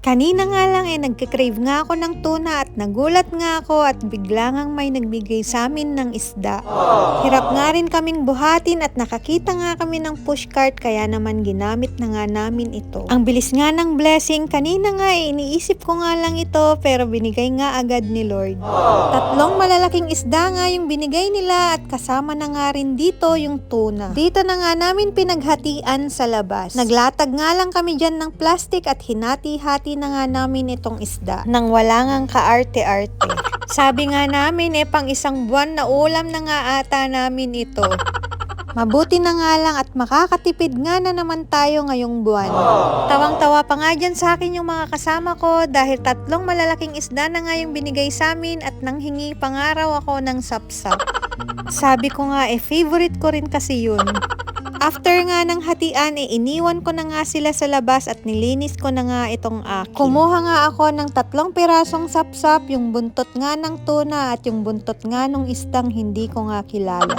Kanina nga lang nagka-crave nga ako ng tuna at nagulat nga ako at bigla ngang may nagbigay sa amin ng isda. Hirap nga rin kaming buhatin at nakakita nga kami ng pushcart kaya naman ginamit na nga namin ito. Ang bilis nga ng blessing, kanina nga iniisip ko nga lang ito pero binigay nga agad ni Lord. Tatlong malalaking isda nga yung binigay nila at kasama na nga rin dito yung tuna. Dito na nga namin pinaghatian sa labas. Naglatag nga lang kami dyan ng plastic at hinati-hati na nga namin itong isda nang wala ngang kaarte-arte. Sabi nga namin pang isang buwan na ulam na nga ata namin ito. Mabuti na nga lang at makakatipid nga na naman tayo ngayong buwan. Tawang-tawa pa nga dyan sa akin yung mga kasama ko dahil tatlong malalaking isda na nga yung binigay sa amin at nanghingi pangaraw ako ng sapsap. Sabi ko nga favorite ko rin kasi yun. After nga ng hatian, iniwan ko na nga sila sa labas at nilinis ko na nga itong akin. Kumuha nga ako ng 3 pirasong sapsap, yung buntot nga ng tuna at yung buntot nga ng isdang hindi ko nga kilala.